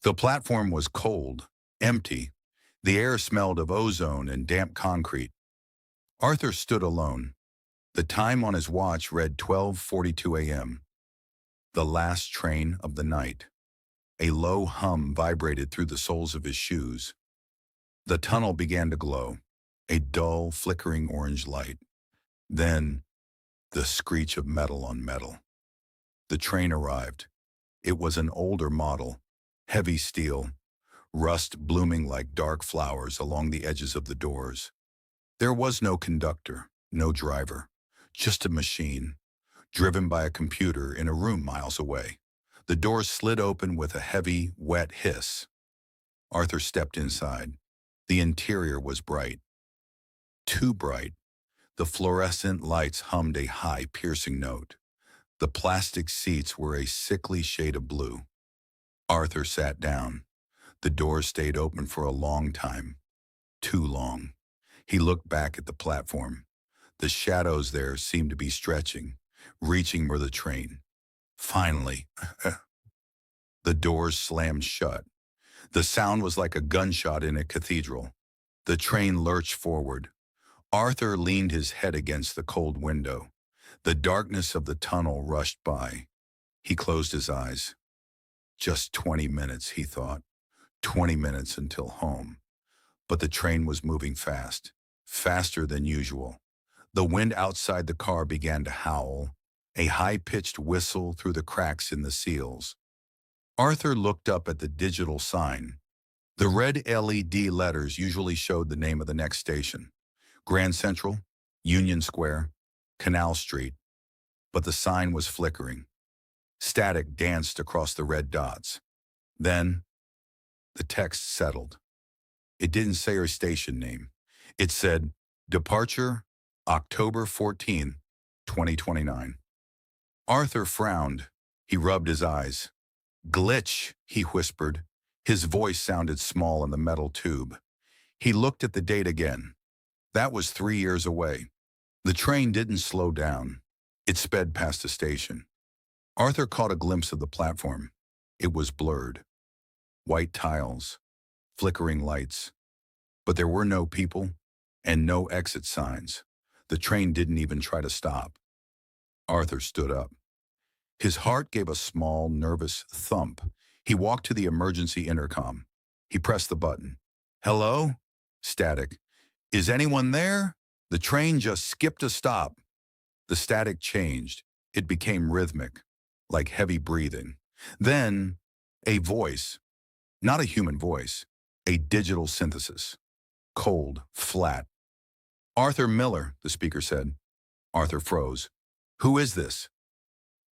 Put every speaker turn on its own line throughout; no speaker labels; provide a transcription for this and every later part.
The platform was cold, empty. The air smelled of ozone and damp concrete. Arthur stood alone. The time on his watch read 12:42 a.m., the last train of the night. A low hum vibrated through the soles of his shoes. The tunnel began to glow, a dull, flickering orange light. Then, the screech of metal on metal. The train arrived. It was an older model, heavy steel, rust blooming like dark flowers along the edges of the doors. There was no conductor, no driver, just a machine, driven by a computer in a room miles away. The doors slid open with a heavy, wet hiss. Arthur stepped inside. The interior was bright. Too bright. The fluorescent lights hummed a high, piercing note. The plastic seats were a sickly shade of blue. Arthur sat down. The doors stayed open for a long time. Too long. He looked back at the platform. The shadows there seemed to be stretching, reaching for the train. Finally, the doors slammed shut. The sound was like a gunshot in a cathedral. The train lurched forward. Arthur leaned his head against the cold window. The darkness of the tunnel rushed by. He closed his eyes. Just 20 minutes, he thought. 20 minutes until home. But the train was moving fast, faster than usual. The wind outside the car began to howl, a high-pitched whistle through the cracks in the seals. Arthur looked up at the digital sign. The red LED letters usually showed the name of the next station: Grand Central, Union Square, Canal Street. But the sign was flickering. Static danced across the red dots. Then, the text settled. It didn't say her station name. It said, "Departure, October 14, 2029. Arthur frowned. He rubbed his eyes. "Glitch," he whispered. His voice sounded small in the metal tube. He looked at the date again. That was 3 years away. The train didn't slow down. It sped past the station. Arthur caught a glimpse of the platform. It was blurred. White tiles, flickering lights. But there were no people and no exit signs. The train didn't even try to stop. Arthur stood up. His heart gave a small, nervous thump. He walked to the emergency intercom. He pressed the button. "Hello?" Static. "Is anyone there? The train just skipped a stop." The static changed. It became rhythmic, like heavy breathing. Then, a voice. Not a human voice. A digital synthesis. Cold, flat. "Arthur Miller," the speaker said. Arthur froze. "Who is this?"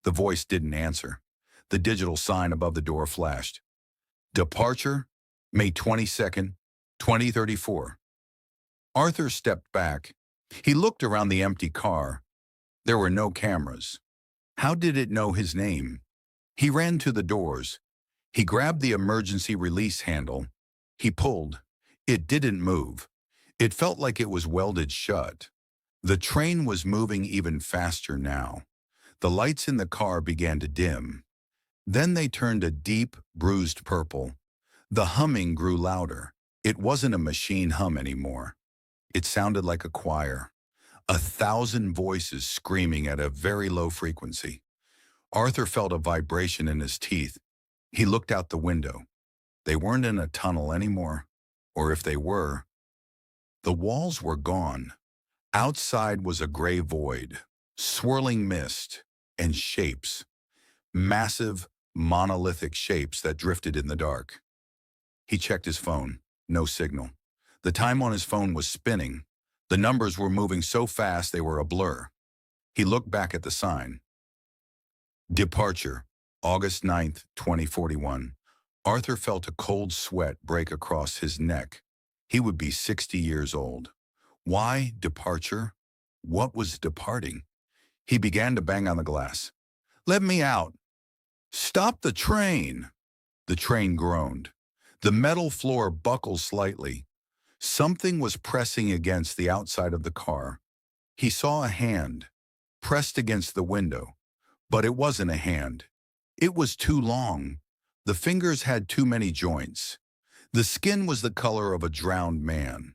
The voice didn't answer. The digital sign above the door flashed. "Departure, May 22nd, 2034. Arthur stepped back. He looked around the empty car. There were no cameras. How did it know his name? He ran to the doors. He grabbed the emergency release handle. He pulled. It didn't move. It felt like it was welded shut. The train was moving even faster now. The lights in the car began to dim. Then they turned a deep, bruised purple. The humming grew louder. It wasn't a machine hum anymore. It sounded like a choir. 1,000 voices screaming at a very low frequency. Arthur felt a vibration in his teeth. He looked out the window. They weren't in a tunnel anymore. Or if they were, the walls were gone. Outside was a gray void, swirling mist, and shapes. Massive, monolithic shapes that drifted in the dark. He checked his phone. No signal. The time on his phone was spinning. The numbers were moving so fast they were a blur. He looked back at the sign. Departure, August 9th, 2041. Arthur felt a cold sweat break across his neck. He would be 60 years old. Why departure? What was departing? He began to bang on the glass. "Let me out! Stop the train!" The train groaned. The metal floor buckled slightly. Something was pressing against the outside of the car. He saw a hand, pressed against the window. But it wasn't a hand. It was too long. The fingers had too many joints. The skin was the color of a drowned man.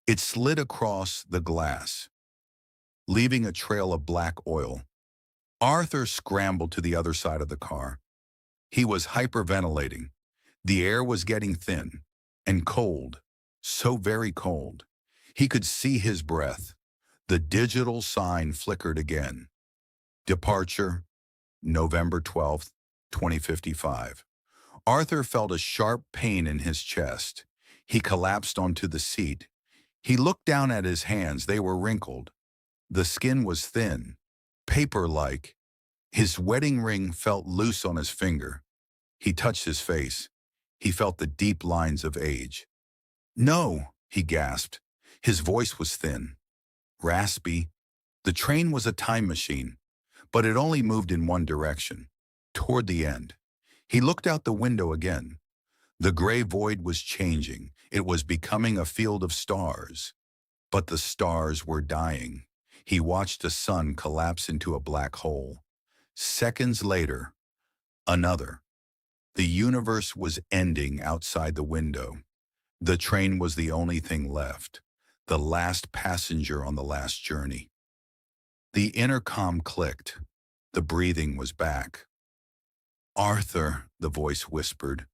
It slid across the glass, leaving a trail of black oil. Arthur scrambled to the other side of the car. He was hyperventilating. The air was getting thin and cold, so very cold. He could see his breath. The digital sign flickered again. Departure, November 12th, 2055. Arthur felt a sharp pain in his chest. He collapsed onto the seat. He looked down at his hands. They were wrinkled. The skin was thin, paper-like. His wedding ring felt loose on his finger. He touched his face. He felt the deep lines of age. "No," he gasped. His voice was thin, raspy. The train was a time machine, but it only moved in one direction, toward the end. He looked out the window again. The gray void was changing. It was becoming a field of stars. But the stars were dying. He watched the sun collapse into a black hole. Seconds later, another. The universe was ending outside the window. The train was the only thing left, the last passenger on the last journey. The intercom clicked. The breathing was back. "Arthur," the voice whispered,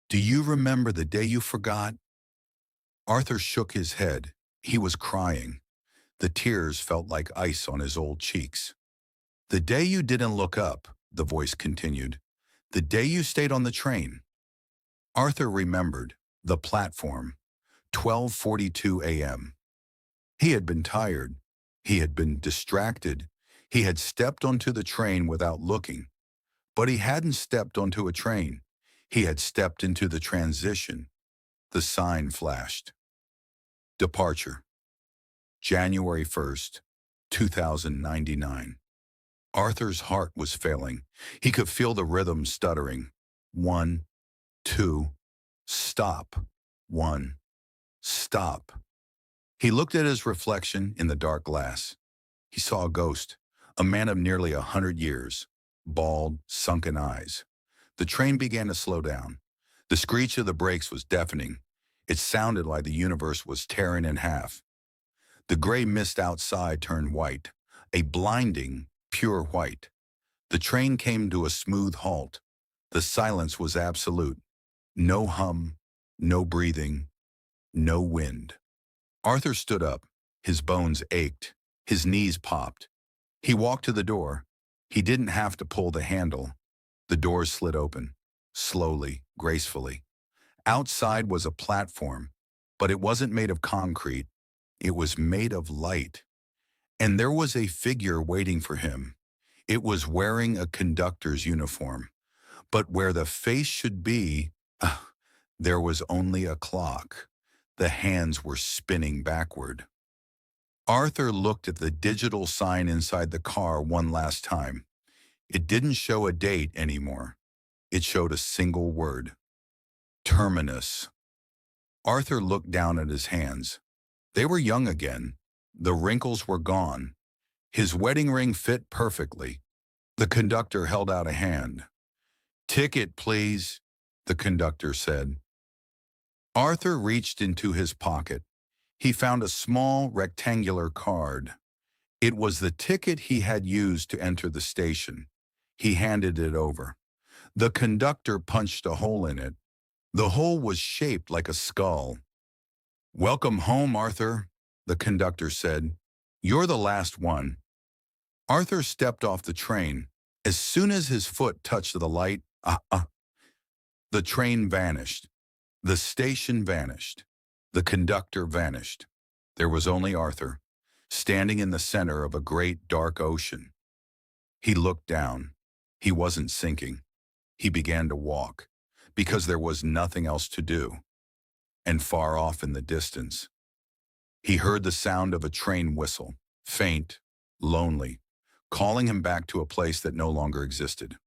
"do you remember the day you forgot?" Arthur shook his head. He was crying. The tears felt like ice on his old cheeks. "The day you didn't look up," the voice continued. "The day you stayed on the train." Arthur remembered the platform, 12:42 a.m. He had been tired. He had been distracted. He had stepped onto the train without looking. But he hadn't stepped onto a train. He had stepped into the transition. The sign flashed. Departure, January 1st, 2099. Arthur's heart was failing. He could feel the rhythm stuttering. 1, 2, stop. 1, stop. He looked at his reflection in the dark glass. He saw a ghost, a man of nearly 100 years, bald, sunken eyes. The train began to slow down. The screech of the brakes was deafening. It sounded like the universe was tearing in half. The gray mist outside turned white, a blinding, pure white. The train came to a smooth halt. The silence was absolute. No hum, no breathing, no wind. Arthur stood up. His bones ached. His knees popped. He walked to the door. He didn't have to pull the handle. The doors slid open, slowly, gracefully. Outside was a platform, but it wasn't made of concrete. It was made of light. And there was a figure waiting for him. It was wearing a conductor's uniform. But where the face should be, there was only a clock. The hands were spinning backward. Arthur looked at the digital sign inside the car one last time. It didn't show a date anymore. It showed a single word. Terminus. Arthur looked down at his hands. They were young again. The wrinkles were gone. His wedding ring fit perfectly. The conductor held out a hand. "Ticket, please," the conductor said. Arthur reached into his pocket. He found a small rectangular card. It was the ticket he had used to enter the station. He handed it over. The conductor punched a hole in it. The hole was shaped like a skull. "Welcome home, Arthur," the conductor said. "You're the last one." Arthur stepped off the train. As soon as his foot touched the light, the train vanished. The station vanished. The conductor vanished. There was only Arthur, standing in the center of a great dark ocean. He looked down. He wasn't sinking. He began to walk, because there was nothing else to do. And far off in the distance, he heard the sound of a train whistle, faint, lonely, calling him back to a place that no longer existed.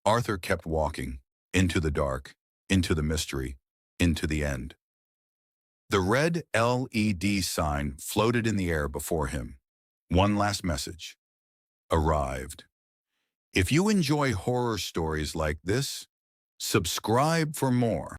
Arthur kept walking, into the dark, into the mystery, into the end. The red LED sign floated in the air before him. One last message. Arrived. If you enjoy horror stories like this, Subscribe for more.